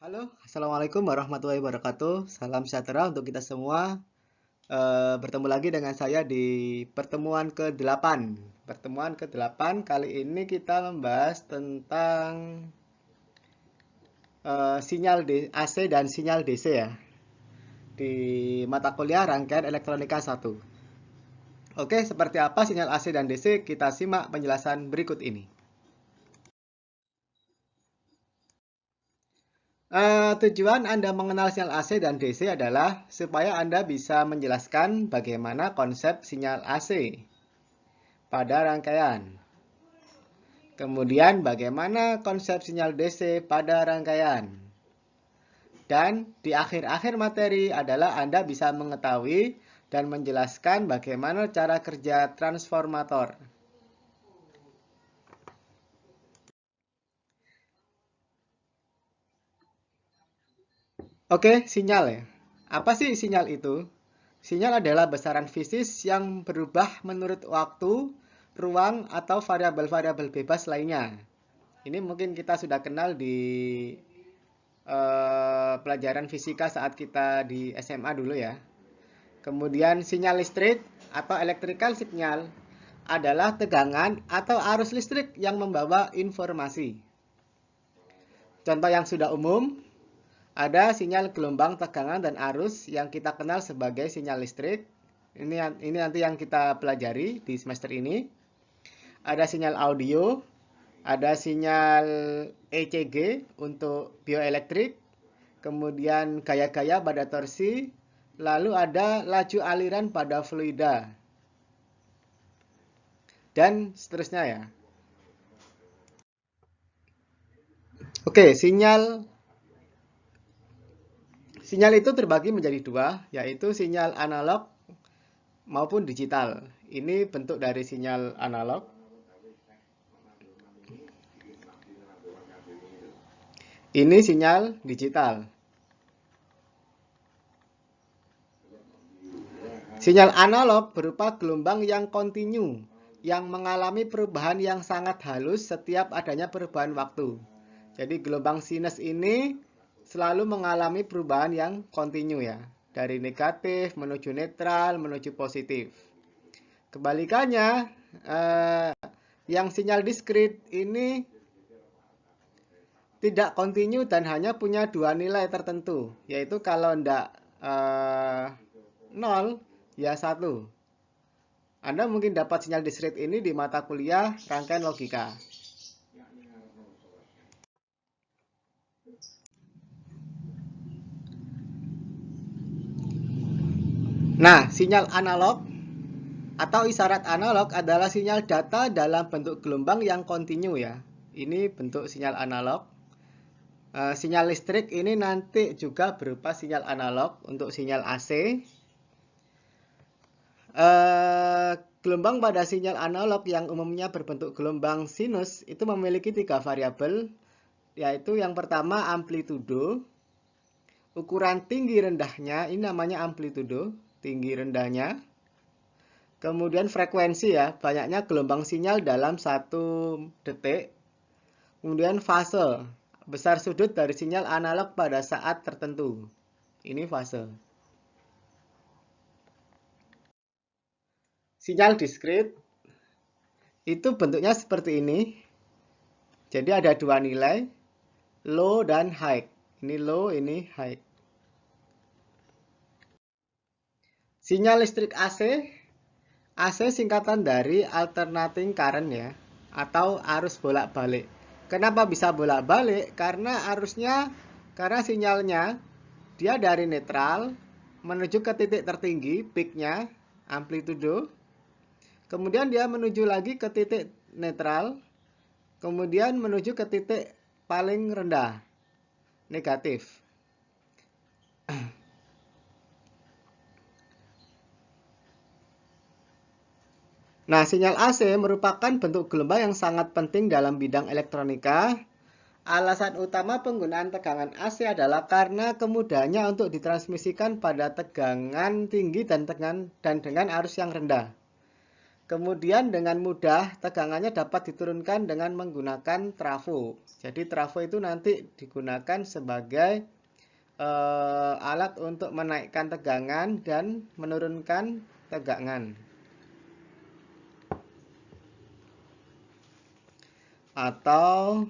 Halo, Assalamualaikum warahmatullahi wabarakatuh. Salam sejahtera untuk kita semua. Bertemu lagi dengan saya di pertemuan ke-8. Pertemuan ke-8 kali ini kita membahas tentang sinyal AC dan sinyal DC ya. Di mata kuliah rangkaian elektronika 1. Oke, seperti apa sinyal AC dan DC? Kita simak penjelasan berikut ini. Tujuan Anda mengenal sinyal AC dan DC adalah supaya Anda bisa menjelaskan bagaimana konsep sinyal AC pada rangkaian. Kemudian bagaimana konsep sinyal DC pada rangkaian. Dan di akhir-akhir materi adalah Anda bisa mengetahui dan menjelaskan bagaimana cara kerja transformator. Oke, sinyal ya. Apa sih sinyal itu? Sinyal adalah besaran fisik yang berubah menurut waktu, ruang, atau variabel-variabel bebas lainnya. Ini mungkin kita sudah kenal di pelajaran fisika saat kita di SMA dulu ya. Kemudian sinyal listrik atau electrical signal adalah tegangan atau arus listrik yang membawa informasi. Contoh yang sudah umum, ada sinyal gelombang, tegangan, dan arus yang kita kenal sebagai sinyal listrik. Ini nanti yang kita pelajari di semester ini. Ada sinyal audio, ada sinyal ECG untuk bioelektrik, kemudian gaya-gaya pada torsi, lalu ada laju aliran pada fluida, dan seterusnya ya. Oke, sinyal itu terbagi menjadi dua, yaitu sinyal analog maupun digital. Ini bentuk dari sinyal analog. Ini sinyal digital. Sinyal analog berupa gelombang yang kontinu, yang mengalami perubahan yang sangat halus setiap adanya perubahan waktu. Jadi gelombang sinus ini selalu mengalami perubahan yang kontinu ya, dari negatif menuju netral menuju positif. Kebalikannya, yang sinyal diskrit ini tidak kontinu dan hanya punya dua nilai tertentu, yaitu kalau tidak 0 ya 1. Anda mungkin dapat sinyal diskrit ini di mata kuliah rangkaian logika. Nah, sinyal analog atau isyarat analog adalah sinyal data dalam bentuk gelombang yang kontinu ya. Ini bentuk sinyal analog. Sinyal listrik ini nanti juga berupa sinyal analog untuk sinyal AC. Gelombang pada sinyal analog yang umumnya berbentuk gelombang sinus itu memiliki 3 variabel, yaitu yang pertama amplitudo, ukuran tinggi rendahnya, ini namanya amplitudo, tinggi rendahnya. Kemudian frekuensi ya, banyaknya gelombang sinyal dalam 1 detik. Kemudian fase, besar sudut dari sinyal analog pada saat tertentu. Ini fase. Sinyal diskrit itu bentuknya seperti ini. Jadi ada dua nilai, low dan high. Ini low, ini high. Sinyal listrik AC, AC singkatan dari alternating current ya, atau arus bolak-balik. Kenapa bisa bolak-balik? Karena sinyalnya dia dari netral menuju ke titik tertinggi, peaknya, amplitudo. Kemudian dia menuju lagi ke titik netral, kemudian menuju ke titik paling rendah, negatif. Nah, sinyal AC merupakan bentuk gelombang yang sangat penting dalam bidang elektronika. Alasan utama penggunaan tegangan AC adalah karena kemudahannya untuk ditransmisikan pada tegangan tinggi dan dengan arus yang rendah. Kemudian dengan mudah tegangannya dapat diturunkan dengan menggunakan trafo. Jadi trafo itu nanti digunakan sebagai alat untuk menaikkan tegangan dan menurunkan tegangan. Atau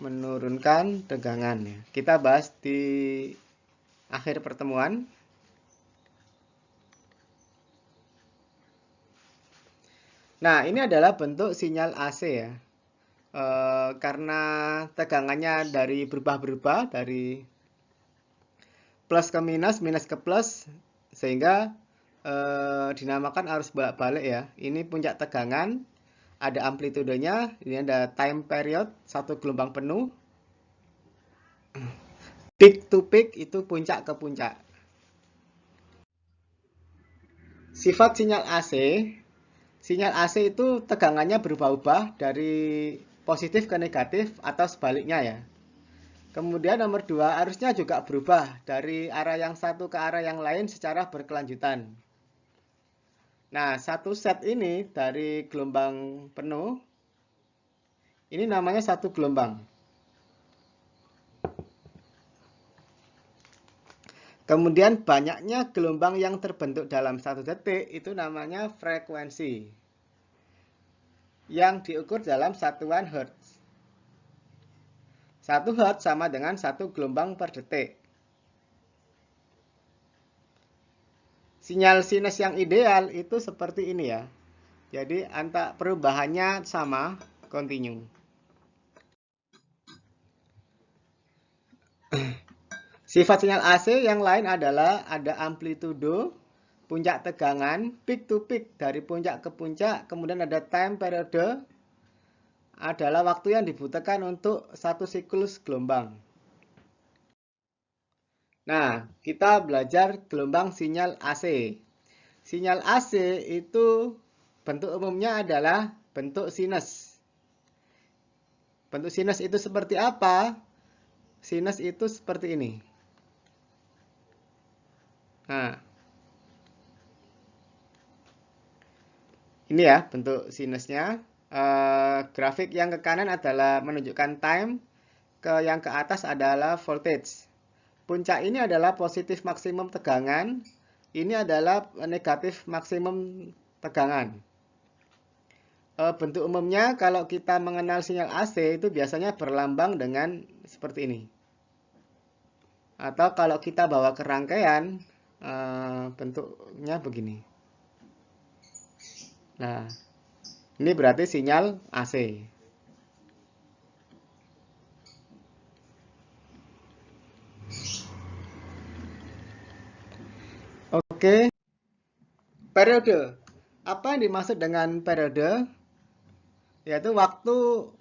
menurunkan tegangan. Kita bahas di akhir pertemuan. Nah, ini adalah bentuk sinyal AC ya. Karena tegangannya dari berubah-berubah dari plus ke minus, minus ke plus, sehingga dinamakan arus bolak-balik ya. Ini puncak tegangan, ada amplitudenya, ini ada time period, satu gelombang penuh. Peak to peak itu puncak ke puncak. Sifat sinyal AC itu tegangannya berubah-ubah dari positif ke negatif atau sebaliknya ya. Kemudian nomor 2, arusnya juga berubah dari arah yang satu ke arah yang lain secara berkelanjutan. Nah, satu set ini dari gelombang penuh, ini namanya satu gelombang. Kemudian banyaknya gelombang yang terbentuk dalam satu detik itu namanya frekuensi. Yang diukur dalam satuan Hertz. 1 Hertz sama dengan 1 gelombang per detik. Sinyal sinus yang ideal itu seperti ini ya. Jadi antara perubahannya sama, kontinu. Sifat sinyal AC yang lain adalah ada amplitudo, puncak tegangan, peak to peak dari puncak ke puncak, kemudian ada time period, adalah waktu yang dibutuhkan untuk satu siklus gelombang. Nah, kita belajar gelombang sinyal AC. Sinyal AC itu bentuk umumnya adalah bentuk sinus. Bentuk sinus itu seperti apa? Sinus itu seperti ini. Nah, ini ya bentuk sinusnya. Grafik yang ke kanan adalah menunjukkan time, yang ke atas adalah voltage. Puncak ini adalah positif maksimum tegangan, ini adalah negatif maksimum tegangan. Bentuk umumnya kalau kita mengenal sinyal AC itu biasanya berlambang dengan seperti ini. Atau kalau kita bawa ke rangkaian, bentuknya begini. Nah, ini berarti sinyal AC. Oke. Periode. Apa yang dimaksud dengan periode? Yaitu waktu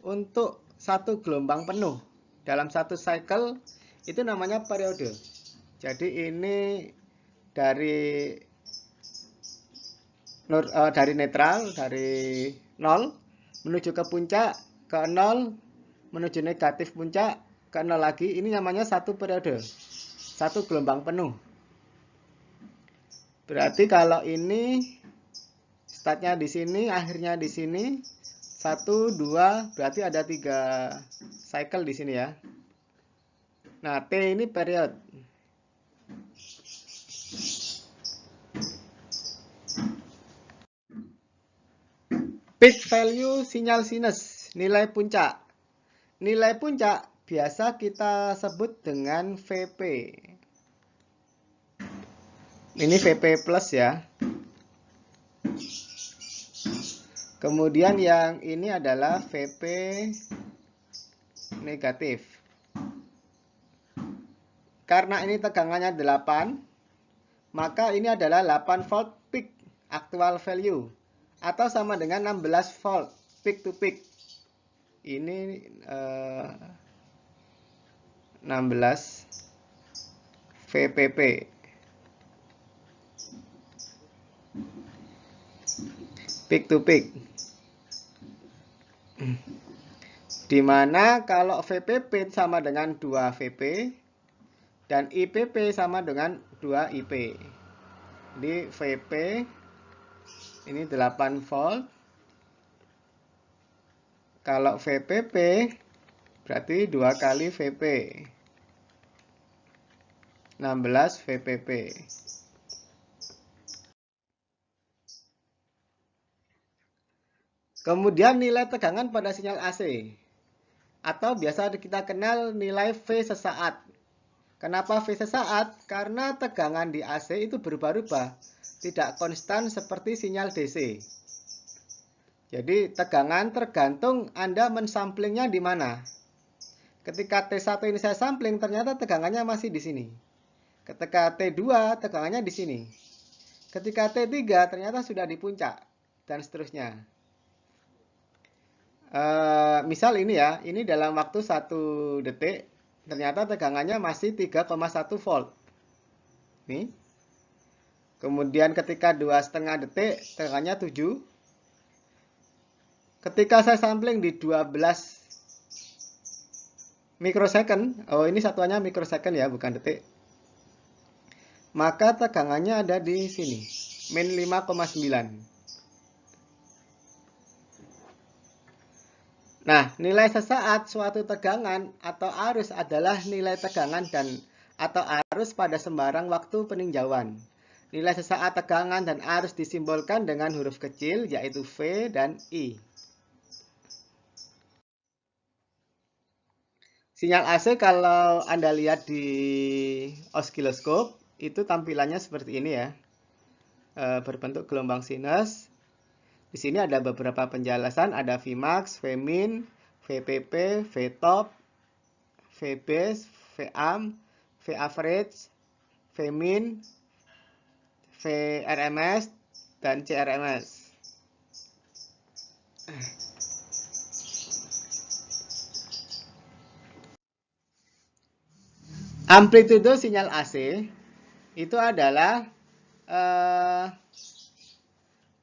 untuk satu gelombang penuh. Dalam satu cycle, itu namanya periode. Jadi ini dari netral, dari 0 menuju ke puncak, ke 0 menuju negatif puncak, ke 0 lagi. Ini namanya satu periode, satu gelombang penuh. Berarti kalau ini startnya di sini, akhirnya di sini, 1, 2, berarti ada 3 cycle di sini ya. Nah, T ini period. Peak value sinyal sinus, nilai puncak. Nilai puncak biasa kita sebut dengan VP. Ini VP plus ya. Kemudian yang ini adalah VP negatif. Karena ini tegangannya 8, maka ini adalah 8 volt peak actual value. Atau sama dengan 16 volt peak to peak. Ini 16 VPP. Peak to peak. Dimana kalau VPP sama dengan 2 VP dan IPP sama dengan 2 IP. Jadi VP Ini 8 volt. Kalau VPP berarti 2 kali VP. 16 VPP. Kemudian nilai tegangan pada sinyal AC. Atau biasa kita kenal nilai V sesaat. Kenapa V sesaat? Karena tegangan di AC itu berubah-ubah. Tidak konstan seperti sinyal DC. Jadi tegangan tergantung Anda mensamplingnya di mana. Ketika T1 ini saya sampling, ternyata tegangannya masih di sini. Ketika T2, tegangannya di sini. Ketika T3, ternyata sudah di puncak. Dan seterusnya. Misal ini ya, ini dalam waktu 1 detik, ternyata tegangannya masih 3,1 volt. Nih. Kemudian ketika 2,5 detik, tegangannya 7. Ketika saya sampling di 12 mikrosecond, oh ini satuannya mikrosecond ya, bukan detik. Maka tegangannya ada di sini, min 5,9. Nah, nilai sesaat suatu tegangan atau arus adalah nilai tegangan atau arus pada sembarang waktu peninjauan. Nilai sesaat tegangan dan arus disimbolkan dengan huruf kecil, yaitu V dan I. Sinyal AC kalau Anda lihat di osiloskop, itu tampilannya seperti ini ya. Berbentuk gelombang sinus. Di sini ada beberapa penjelasan, ada Vmax, Vmin, VPP, Vtop, Vbase, Vamp, Vaverage, Vmin, Vrms, dan CRMS. Amplitudo sinyal AC itu adalah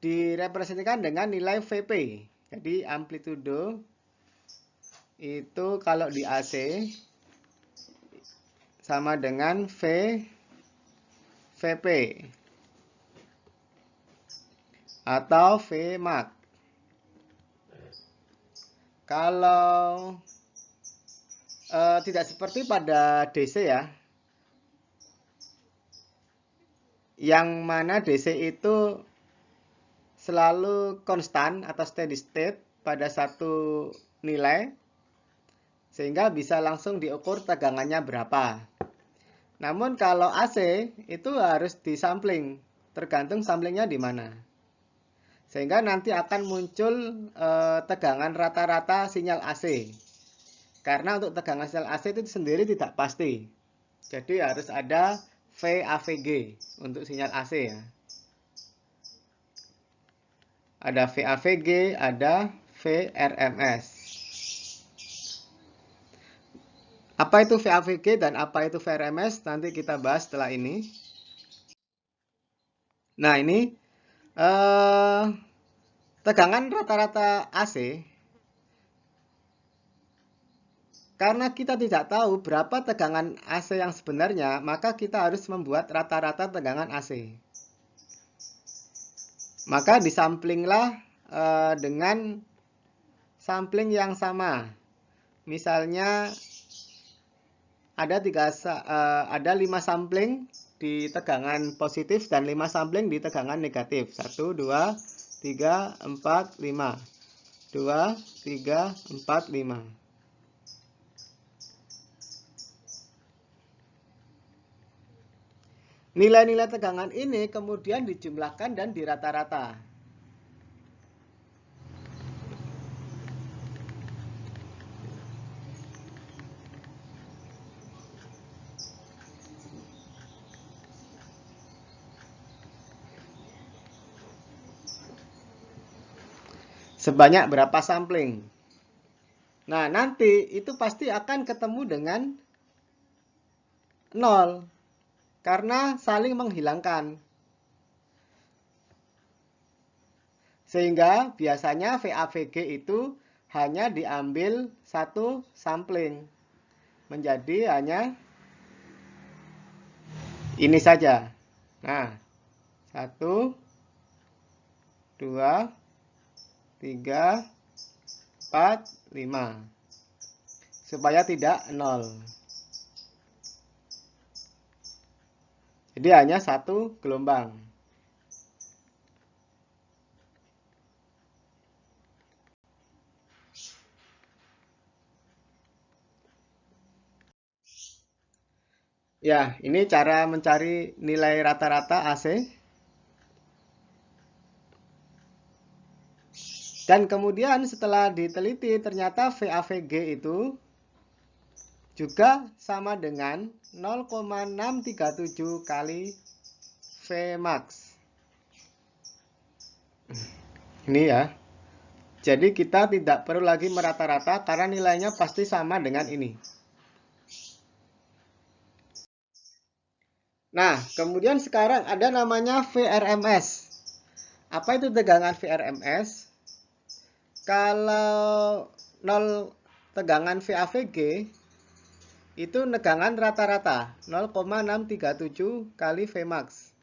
direpresentasikan dengan nilai Vp. Jadi amplitudo itu kalau di AC sama dengan Vp atau Vmax. Kalau tidak seperti pada DC ya, yang mana DC itu selalu konstan atau steady state pada satu nilai, sehingga bisa langsung diukur tegangannya berapa. Namun kalau AC itu harus disampling, tergantung samplingnya di mana. Sehingga nanti akan muncul tegangan rata-rata sinyal AC. Karena untuk tegangan sinyal AC itu sendiri tidak pasti. Jadi harus ada VAVG untuk sinyal AC ya. Ada VAVG, ada VRMS. Apa itu VAVG dan apa itu VRMS? Nanti kita bahas setelah ini. Nah, ini tegangan rata-rata AC. Karena kita tidak tahu berapa tegangan AC yang sebenarnya, maka kita harus membuat rata-rata tegangan AC. Maka disamplinglah dengan sampling yang sama. Misalnya ada 5 sampling di tegangan positif dan 5 sampling di tegangan negatif. 1, 2, 3, 4, 5. 2, 3, 4, 5. Nilai-nilai tegangan ini kemudian dijumlahkan dan dirata-rata. Sebanyak berapa sampling. Nah, nanti itu pasti akan ketemu dengan 0. Karena saling menghilangkan. Sehingga biasanya VAVG itu hanya diambil satu sampling. Menjadi hanya ini saja. Nah, 1, 2, 3, 4, 5. Supaya tidak 0. Jadi hanya satu gelombang. Ya, ini cara mencari nilai rata-rata AC. Dan kemudian setelah diteliti ternyata VAVG itu juga sama dengan 0,637 kali Vmax. Ini ya. Jadi kita tidak perlu lagi merata-rata karena nilainya pasti sama dengan ini. Nah, kemudian sekarang ada namanya VRMS. Apa itu tegangan VRMS? Kalau 0 tegangan VAVG itu tegangan rata-rata 0,637 kali Vmax.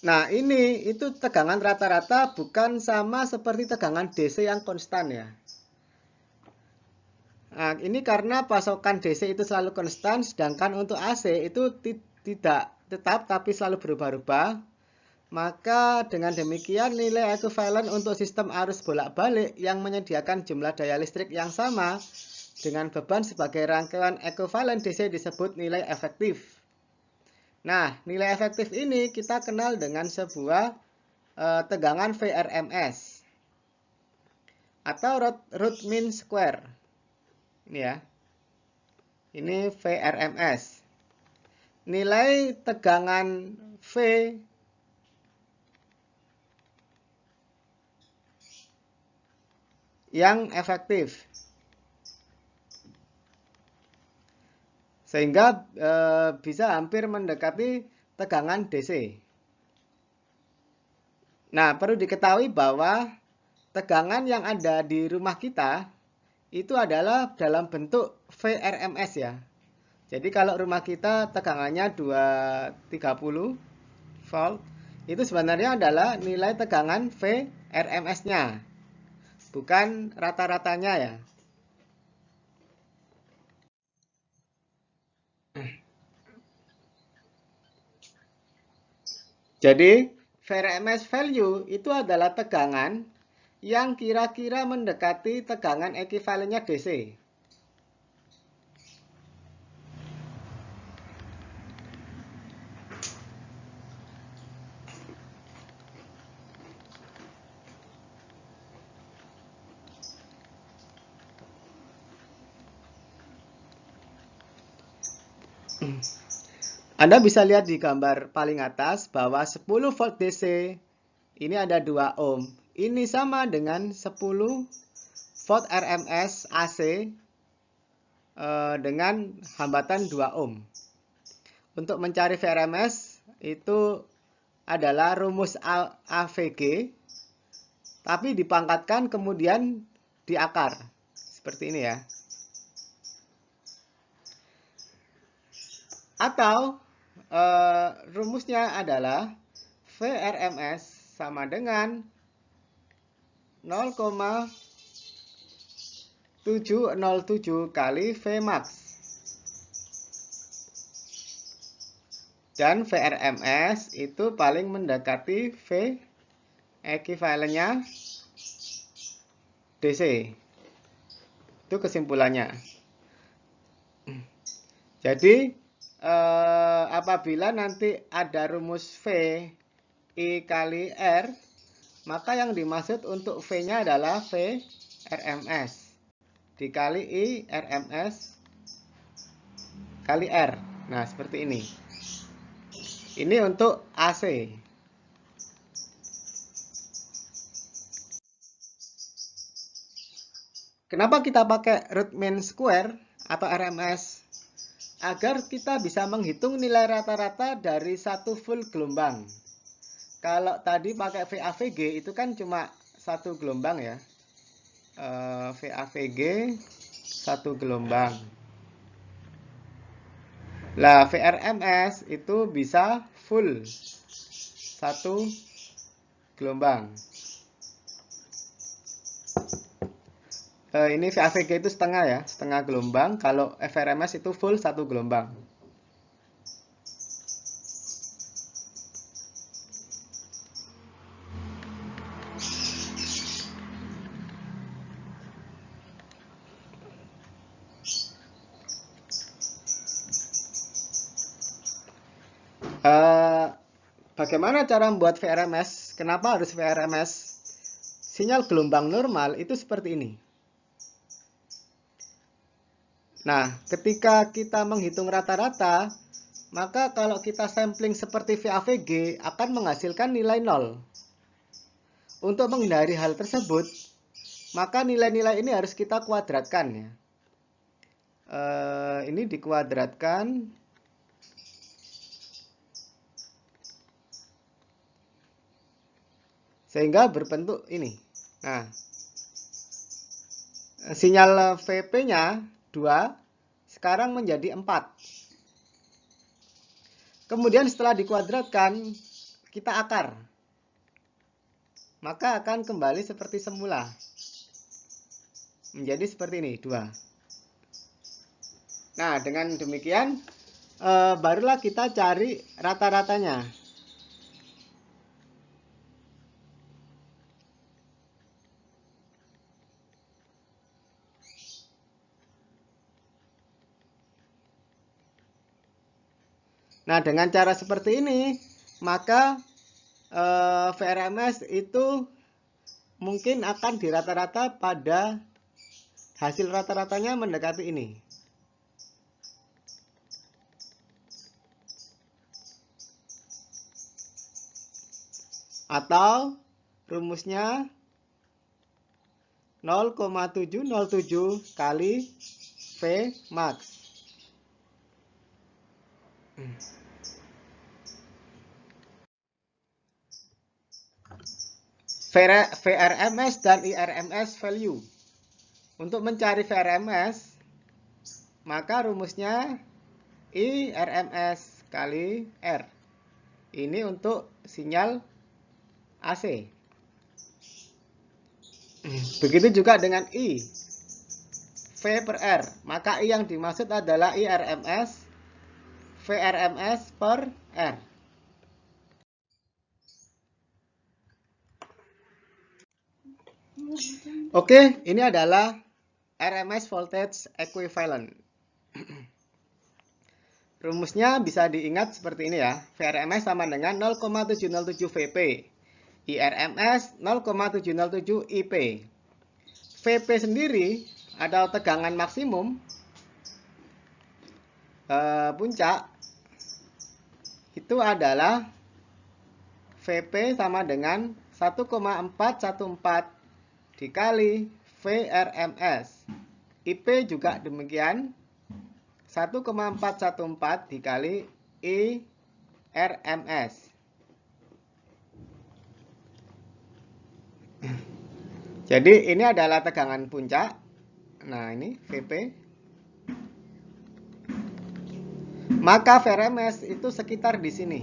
Nah, ini itu tegangan rata-rata bukan sama seperti tegangan DC yang konstan ya. Nah, ini karena pasokan DC itu selalu konstan, sedangkan untuk AC itu tidak tetap tapi selalu berubah-ubah. Maka dengan demikian nilai ekuivalen untuk sistem arus bolak-balik yang menyediakan jumlah daya listrik yang sama dengan beban sebagai rangkaian ekuivalen DC disebut nilai efektif. Nah, nilai efektif ini kita kenal dengan sebuah tegangan VRMS atau root mean square. Ini ya. Ini VRMS. Nilai tegangan V yang efektif. Sehingga bisa hampir mendekati tegangan DC. Nah, perlu diketahui bahwa tegangan yang ada di rumah kita itu adalah dalam bentuk VRMS ya. Jadi kalau rumah kita tegangannya 230 volt, itu sebenarnya adalah nilai tegangan VRMS-nya, bukan rata-ratanya ya. Jadi VRMS value itu adalah tegangan yang kira-kira mendekati tegangan ekuivalennya DC. Anda bisa lihat di gambar paling atas bahwa 10 volt DC ini ada 2 ohm. Ini sama dengan 10 volt RMS AC dengan hambatan 2 ohm. Untuk mencari VRMS itu adalah rumus AVG, tapi dipangkatkan kemudian di akar. Seperti ini ya. Atau rumusnya adalah VRMS sama dengan 0,707 kali Vmax. Dan VRMS itu paling mendekati V ekuivalennya DC. Itu kesimpulannya. Jadi apabila nanti ada rumus V I kali R, maka yang dimaksud untuk V-nya adalah V RMS dikali I RMS kali R. Nah, seperti ini. Ini untuk AC. Kenapa kita pakai root mean square atau RMS? Agar kita bisa menghitung nilai rata-rata dari satu full gelombang. Kalau tadi pakai VAVG itu kan cuma satu gelombang ya. VAVG satu gelombang. Lah VRMS itu bisa full. satu gelombang. Ini VAVG itu setengah ya, setengah gelombang. Kalau FRMS itu full satu gelombang. Bagaimana cara membuat VRMS? Kenapa harus VRMS? Sinyal gelombang normal itu seperti ini. Nah, ketika kita menghitung rata-rata, maka kalau kita sampling seperti VAVG akan menghasilkan nilai 0. Untuk menghindari hal tersebut, maka nilai-nilai ini harus kita kuadratkan ya. Ini dikuadratkan. Sehingga berbentuk ini. Nah, sinyal VP-nya 2 sekarang menjadi 4. Kemudian setelah dikuadratkan, kita akar. Maka akan kembali seperti semula. Menjadi seperti ini, 2. Nah, dengan demikian, barulah kita cari rata-ratanya. Nah, dengan cara seperti ini, maka VRMS itu mungkin akan dirata-rata pada hasil rata-ratanya mendekati ini. Atau rumusnya 0,707 kali V max. VRMS dan IRMS value. Untuk mencari VRMS, maka rumusnya IRMS kali R. Ini untuk sinyal AC. Begitu juga dengan I, V per R. Maka I yang dimaksud adalah IRMS, VRMS per R. Oke, ini adalah RMS voltage equivalent. Rumusnya bisa diingat seperti ini ya. VRMS sama dengan 0,707 VP. IRMS 0,707 IP. VP sendiri ada tegangan maksimum puncak itu adalah VP sama dengan 1,414 dikali VRMS. IP juga demikian, 1,414 dikali IRMS. Jadi ini adalah tegangan puncak. Nah, ini VP. Maka VRMS itu sekitar di sini.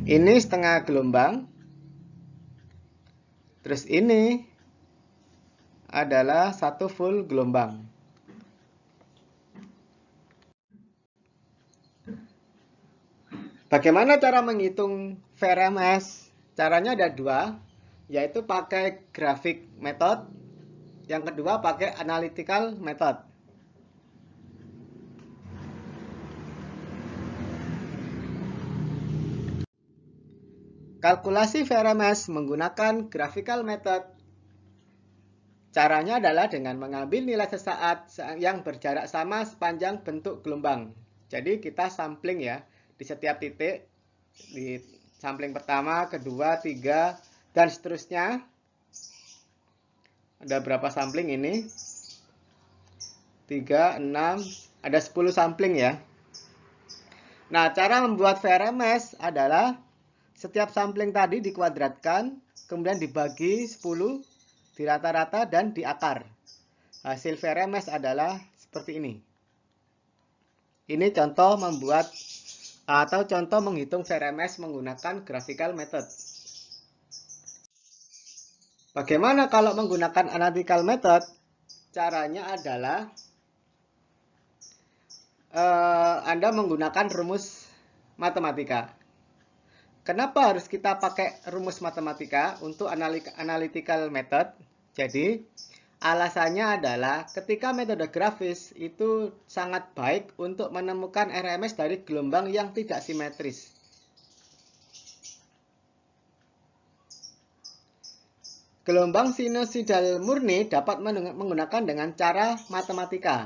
Ini setengah gelombang. Terus ini adalah satu full gelombang. Bagaimana cara menghitung VRMS? Caranya ada dua, yaitu pakai grafik method. Yang kedua pakai analytical method. Kalkulasi VRMS menggunakan graphical method. Caranya adalah dengan mengambil nilai sesaat yang berjarak sama sepanjang bentuk gelombang. Jadi kita sampling ya. Di setiap titik, di sampling pertama, kedua, tiga, dan seterusnya. Ada berapa sampling ini? 3, 6, ada 10 sampling ya. Nah, cara membuat VRMS adalah setiap sampling tadi dikuadratkan, kemudian dibagi 10, dirata-rata, dan diakar. Hasil VRMS adalah seperti ini. Ini contoh membuat atau contoh menghitung VRMS menggunakan graphical method. Bagaimana kalau menggunakan analytical method? Caranya adalah Anda menggunakan rumus matematika. Kenapa harus kita pakai rumus matematika untuk analytical method? Jadi, alasannya adalah ketika metode grafis itu sangat baik untuk menemukan RMS dari gelombang yang tidak simetris. Gelombang sinusoidal murni dapat menggunakan dengan cara matematika.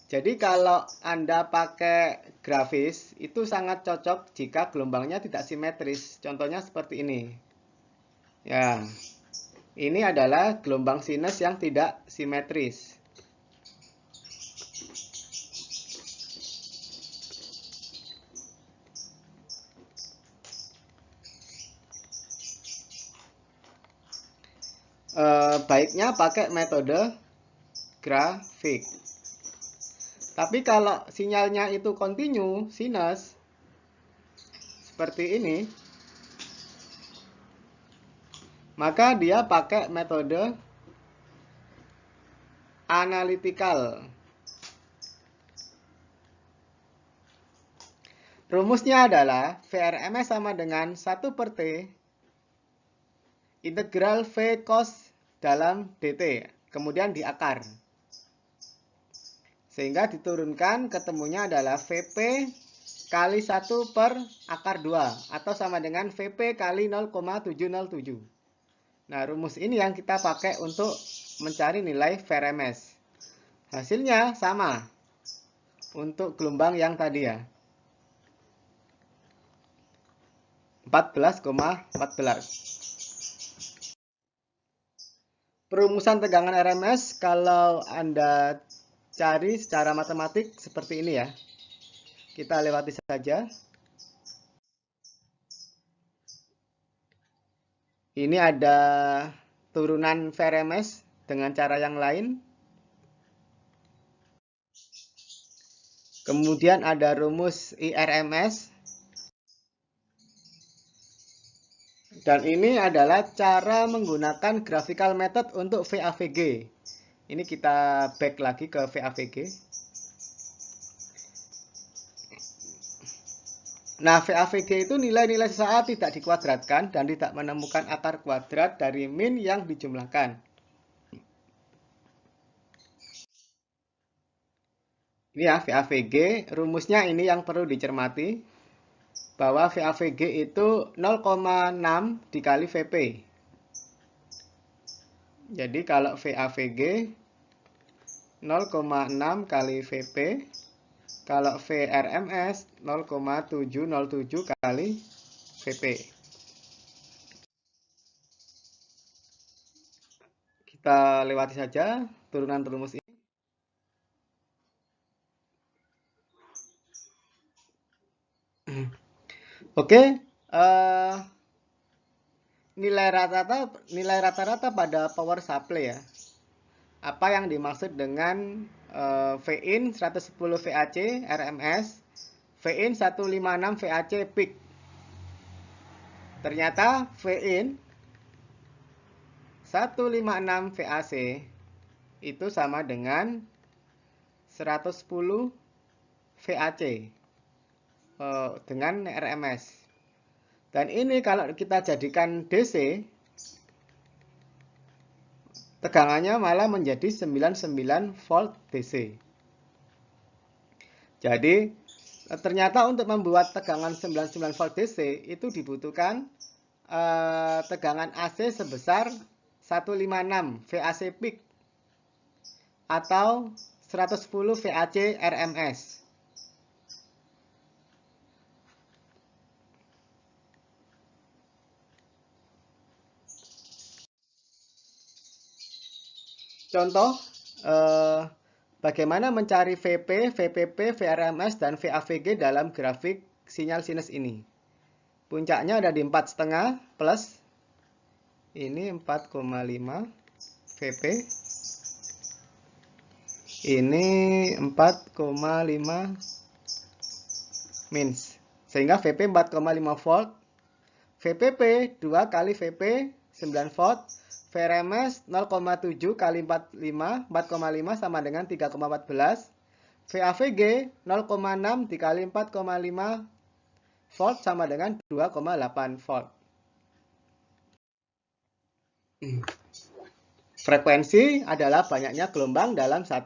Jadi kalau Anda pakai grafis, itu sangat cocok jika gelombangnya tidak simetris. Contohnya seperti ini. Ya, ini adalah gelombang sinus yang tidak simetris. Baiknya pakai metode grafik. Tapi kalau sinyalnya itu kontinu, sinus, seperti ini, maka dia pakai metode analytical. Rumusnya adalah VRMS sama dengan 1/T integral V cos dalam dt, kemudian diakar. Sehingga diturunkan ketemunya adalah VP kali 1/akar 2 atau sama dengan VP kali 0,707. Nah, rumus ini yang kita pakai untuk mencari nilai VRMS. Hasilnya sama untuk gelombang yang tadi ya. 14,14. Perumusan tegangan RMS kalau Anda cari secara matematik seperti ini ya. Kita lewati saja. Ini ada turunan VRMS dengan cara yang lain. Kemudian ada rumus IRMS. Dan ini adalah cara menggunakan graphical method untuk VAVG. Ini kita back lagi ke VAVG. Nah, VAVG itu nilai-nilai sesaat tidak dikuadratkan dan tidak menemukan akar kuadrat dari min yang dijumlahkan. Ini ya VAVG, rumusnya ini yang perlu dicermati. Bahwa VAVG itu 0,6 dikali VP. Jadi kalau VAVG 0,6 kali VP, kalau VRMS 0,707 kali VP. Kita lewati saja turunan rumus ini. Oke, nilai rata-rata pada power supply ya. Apa yang dimaksud dengan Vin 110 VAC RMS, Vin 156 VAC peak. Ternyata Vin 156 VAC itu sama dengan 110 VAC dengan RMS. Dan ini kalau kita jadikan DC, tegangannya malah menjadi 99 volt DC. Jadi, ternyata untuk membuat tegangan 99 volt DC itu dibutuhkan tegangan AC sebesar 156 VAC peak atau 110 VAC RMS. Contoh, bagaimana mencari VP, VPP, VRMS, dan VAVG dalam grafik sinyal sinus ini. Puncaknya ada di 4,5 plus. Ini 4,5 VP. Ini 4,5 mins. Sehingga VP 4,5 volt. VPP 2 kali VP 9 volt. VRMS 0,7 kali 4,5 sama dengan 3,14. VAVG 0,6 dikali 4,5 volt sama dengan 2,8 volt. Frekuensi adalah banyaknya gelombang dalam 1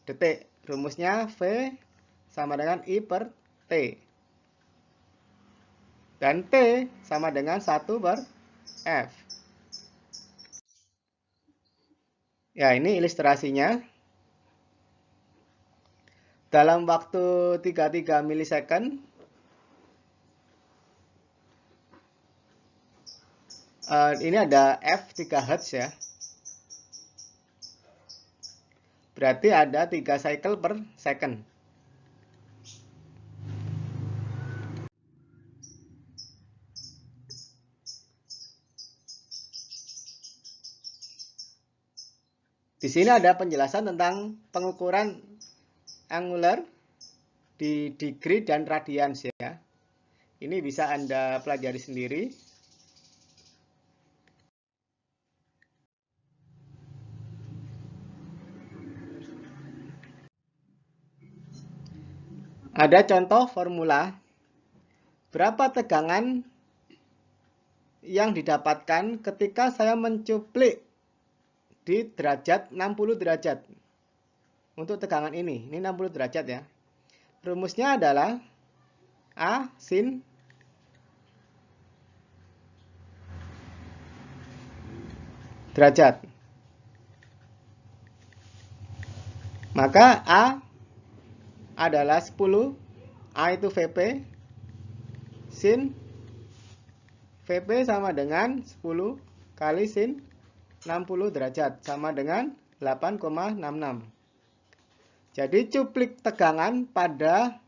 detik. Rumusnya V sama dengan I per T. Dan T sama dengan 1 per F. Ya, ini ilustrasinya. Dalam waktu 33 milisecond, ini ada F 3 Hz ya. Berarti ada 3 cycle per second. Di sini ada penjelasan tentang pengukuran angular di degree dan radians ya. Ini bisa Anda pelajari sendiri. Ada contoh formula. Berapa tegangan yang didapatkan ketika saya mencuplik di derajat 60 derajat. Untuk tegangan ini 60 derajat ya. Rumusnya adalah A sin derajat. Maka A adalah 10, A itu VP, sin VP sama dengan 10 kali sin 60 derajat, sama dengan 8,66. Jadi cuplik tegangan pada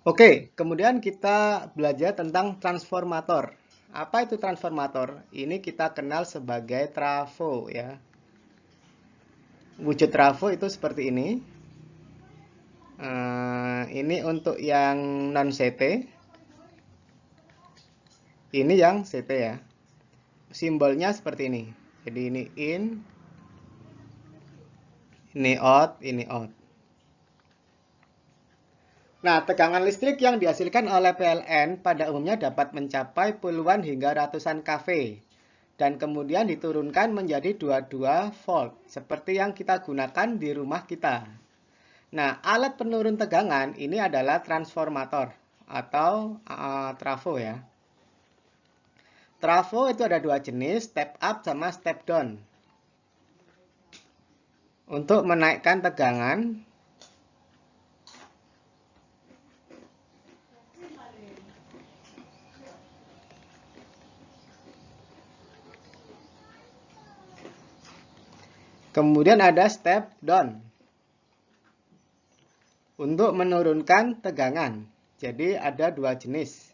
Oke, kemudian kita belajar tentang transformator. Apa itu transformator? Ini kita kenal sebagai trafo ya. Wujud trafo itu seperti ini. Ini untuk yang non CT. Ini yang CT ya. Simbolnya seperti ini. Jadi ini in, ini out, ini out. Nah, tegangan listrik yang dihasilkan oleh PLN pada umumnya dapat mencapai puluhan hingga ratusan kV dan kemudian diturunkan menjadi 22 volt seperti yang kita gunakan di rumah kita. Nah, alat penurun tegangan ini adalah transformator atau trafo ya. Trafo itu ada dua jenis, step up sama step down. Untuk menaikkan tegangan, kemudian ada step down untuk menurunkan tegangan. Jadi ada dua jenis.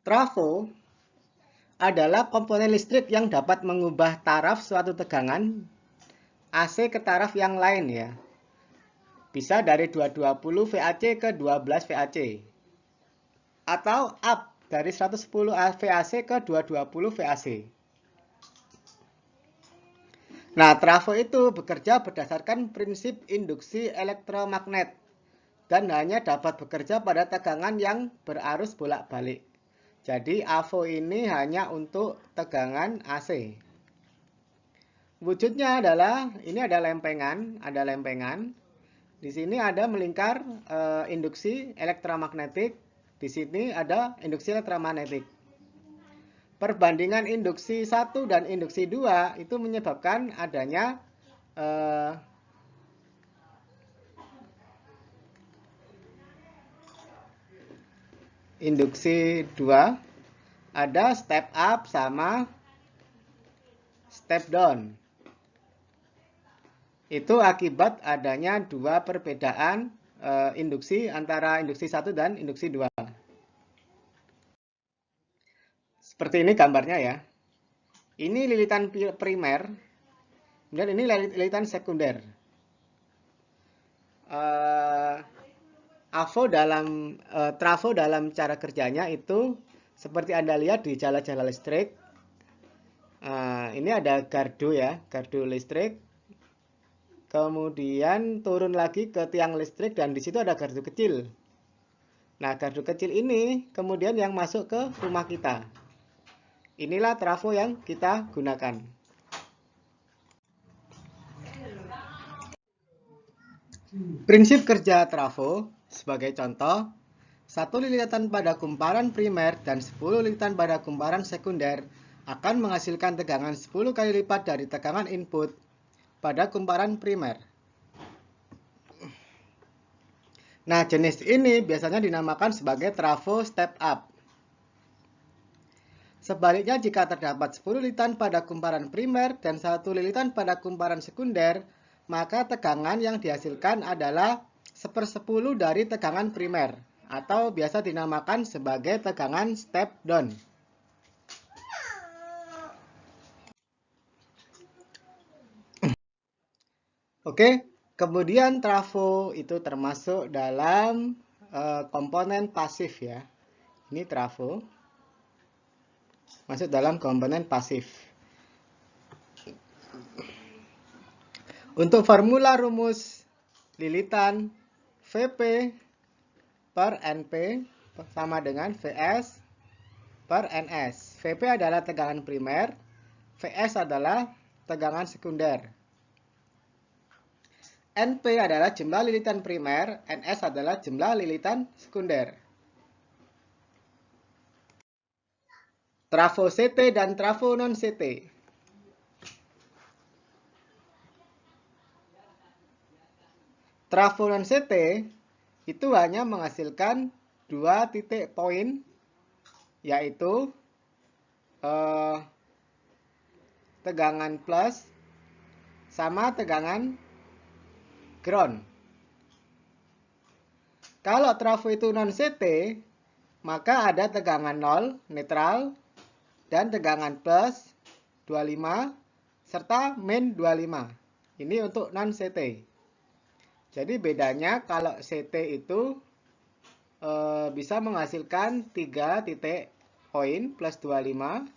Trafo adalah komponen listrik yang dapat mengubah taraf suatu tegangan AC ke taraf yang lain ya. Bisa dari 220 VAC ke 12 VAC. Atau up dari 110 VAC ke 220 VAC. Nah, trafo itu bekerja berdasarkan prinsip induksi elektromagnet dan hanya dapat bekerja pada tegangan yang berarus bolak-balik. Jadi, AVO ini hanya untuk tegangan AC. Wujudnya adalah, ini ada lempengan. Di sini ada melingkar induksi elektromagnetik. Di sini ada induksi elektromagnetik. Perbandingan induksi 1 dan induksi 2 itu menyebabkan adanya induksi 2, ada step up sama step down. Itu akibat adanya dua perbedaan induksi antara induksi 1 dan induksi 2. Seperti ini gambarnya ya. Ini lilitan primer, kemudian ini lilitan sekunder. Trafo dalam cara kerjanya itu seperti Anda lihat di jala-jala listrik. Ini ada gardu ya, gardu listrik. Kemudian turun lagi ke tiang listrik dan di situ ada gardu kecil. Nah, gardu kecil ini kemudian yang masuk ke rumah kita. Inilah trafo yang kita gunakan. Prinsip kerja trafo sebagai contoh, 1 lilitatan pada kumparan primer dan 10 lilitatan pada kumparan sekunder akan menghasilkan tegangan 10 kali lipat dari tegangan input pada kumparan primer. Nah, jenis ini biasanya dinamakan sebagai trafo step up. Sebaliknya, jika terdapat 10 lilitatan pada kumparan primer dan 1 lilitatan pada kumparan sekunder, maka tegangan yang dihasilkan adalah 1/10 dari tegangan primer, atau biasa dinamakan sebagai tegangan step down. Oke, kemudian trafo itu termasuk dalam komponen pasif ya. Ini trafo masuk dalam komponen pasif. Untuk formula rumus lilitan Vp per Np sama dengan Vs per Ns. Vp adalah tegangan primer, Vs adalah tegangan sekunder. Np adalah jumlah lilitan primer, Ns adalah jumlah lilitan sekunder. Trafo CT dan trafo non-CT. Trafo non-CT itu hanya menghasilkan 2 titik poin, yaitu tegangan plus sama tegangan ground. Kalau trafo itu non-CT, maka ada tegangan 0, netral, dan tegangan plus 25, serta min 25. Ini untuk non-CT. Jadi bedanya kalau CT itu bisa menghasilkan 3 titik poin plus 25,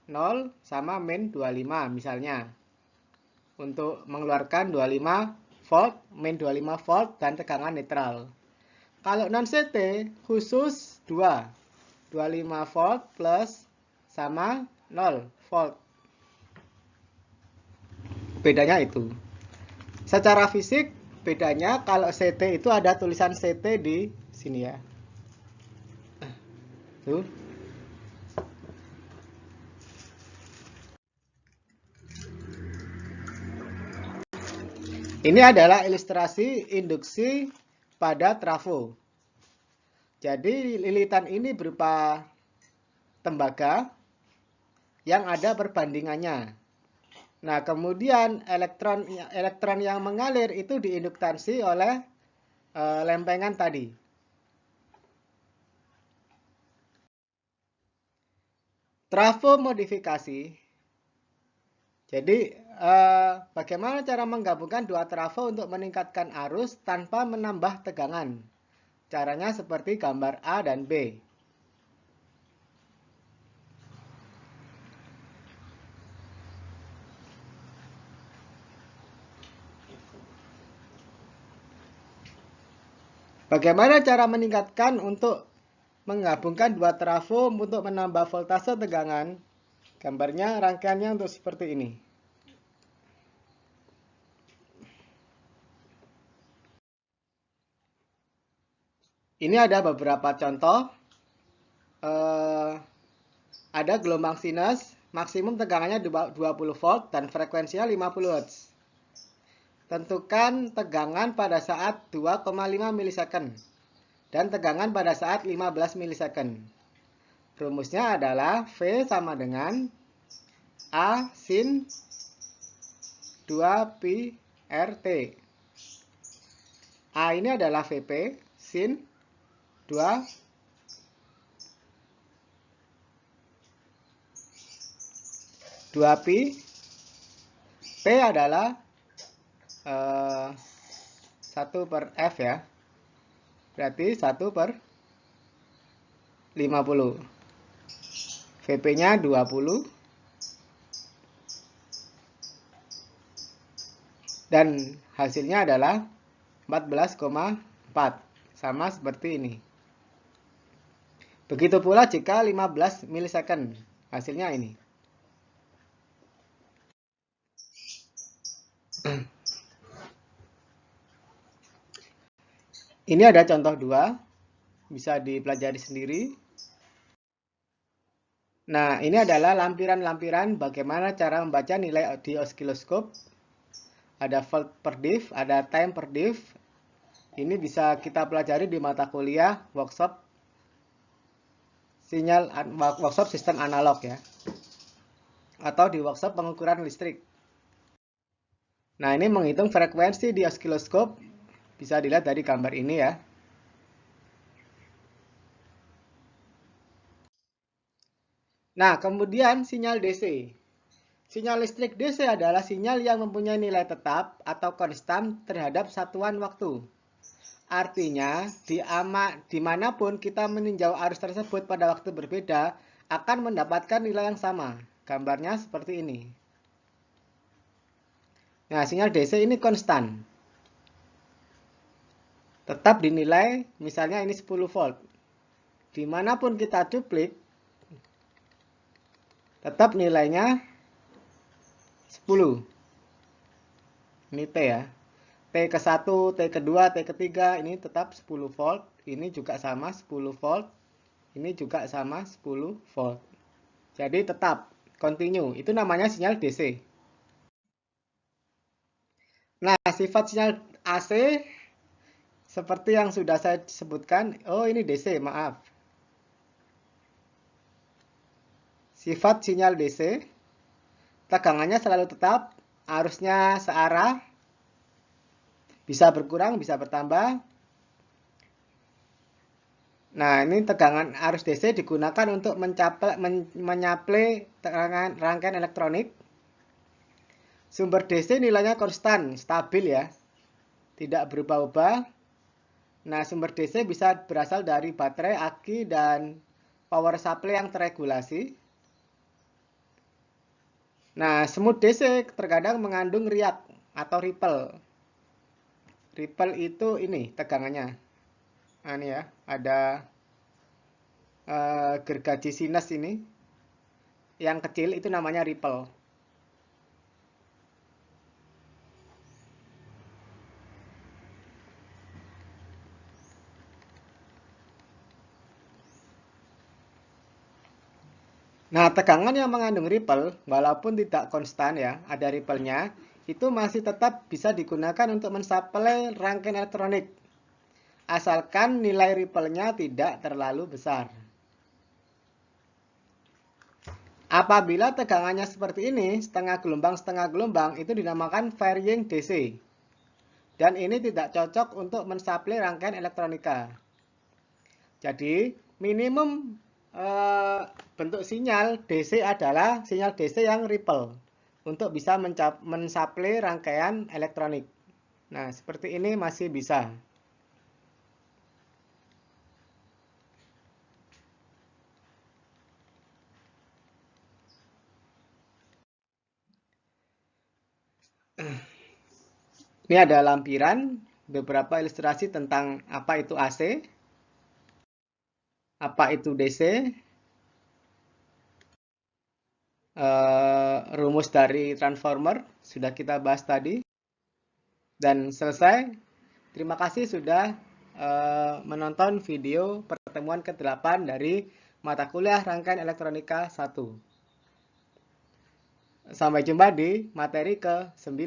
0 sama min 25 misalnya. Untuk mengeluarkan 25 volt, min 25 volt, dan tegangan netral. Kalau non-CT khusus 2, 25 volt plus sama 0 volt. Bedanya itu. Secara fisik, bedanya kalau CT itu ada tulisan CT di sini ya. Tuh. Ini adalah ilustrasi induksi pada trafo. Jadi lilitan ini berupa tembaga yang ada perbandingannya. Nah, kemudian elektron yang mengalir itu diinduktansi oleh lempengan tadi. Trafo modifikasi. Jadi, bagaimana cara menggabungkan dua trafo untuk meningkatkan arus tanpa menambah tegangan? Caranya seperti gambar A dan B. Bagaimana cara meningkatkan untuk menggabungkan dua trafo untuk menambah voltase tegangan? Gambarnya rangkaiannya untuk seperti ini. Ini ada beberapa contoh. Ada gelombang sinus, maksimum tegangannya 20 volt dan frekuensinya 50 Hz. Tentukan tegangan pada saat 2,5 milisecond dan tegangan pada saat 15 milisecond. Rumusnya adalah V sama dengan A sin 2 pi RT. A ini adalah Vp sin 2 pi. P adalah 1 per F ya. Berarti 1 per 50. Vp-nya 20. Dan hasilnya adalah 14,4. Sama seperti ini. Begitu pula jika 15 milisecond. Hasilnya ini. Ini ada contoh 2, bisa dipelajari sendiri. Nah, ini adalah lampiran-lampiran bagaimana cara membaca nilai di osiloskop. Ada volt per div, ada time per div. Ini bisa kita pelajari di mata kuliah workshop sistem analog ya. Atau di workshop pengukuran listrik. Nah, ini menghitung frekuensi di osiloskop. Bisa dilihat dari gambar ini ya. Nah, kemudian sinyal DC. Sinyal listrik DC adalah sinyal yang mempunyai nilai tetap atau konstan terhadap satuan waktu. Artinya, dimanapun kita meninjau arus tersebut pada waktu berbeda, akan mendapatkan nilai yang sama. Gambarnya seperti ini. Nah, sinyal DC ini konstan. Tetap dinilai, misalnya ini 10 volt. Dimanapun kita duplik, tetap nilainya 10. Ini T ya. T ke-1, T ke-2, T ke-3 ini tetap 10 volt. Ini juga sama 10 volt. Ini juga sama 10 volt. Jadi tetap continue. Itu namanya sinyal DC. Nah, sifat sinyal AC seperti yang sudah saya sebutkan. Oh, ini DC, maaf. Sifat sinyal DC. Tegangannya selalu tetap, arusnya searah, bisa berkurang, bisa bertambah. Nah, ini tegangan arus DC digunakan untuk menyaplai tegangan rangkaian elektronik. Sumber DC nilainya konstan, stabil ya, tidak berubah-ubah. Nah, sumber DC bisa berasal dari baterai, aki, dan power supply yang terregulasi. Nah, semut DC terkadang mengandung riak atau ripple. Ripple itu ini tegangannya. Nah, ini ya, ada gergaji sinus ini. Yang kecil itu namanya ripple. Nah, tegangan yang mengandung ripple, walaupun tidak konstan ya, ada ripple-nya, itu masih tetap bisa digunakan untuk mensuplai rangkaian elektronik. Asalkan nilai ripple-nya tidak terlalu besar. Apabila tegangannya seperti ini, setengah gelombang, itu dinamakan varying DC. Dan ini tidak cocok untuk mensuplai rangkaian elektronika. Jadi, minimum bentuk sinyal DC adalah sinyal DC yang ripple untuk bisa mensuplai rangkaian elektronik. Nah, seperti ini masih bisa. Ini ada lampiran, beberapa ilustrasi tentang apa itu AC, apa itu DC, rumus dari transformer, sudah kita bahas tadi. Dan selesai. Terima kasih sudah menonton video pertemuan ke-8 dari mata kuliah rangkaian elektronika 1. Sampai jumpa di materi ke-9.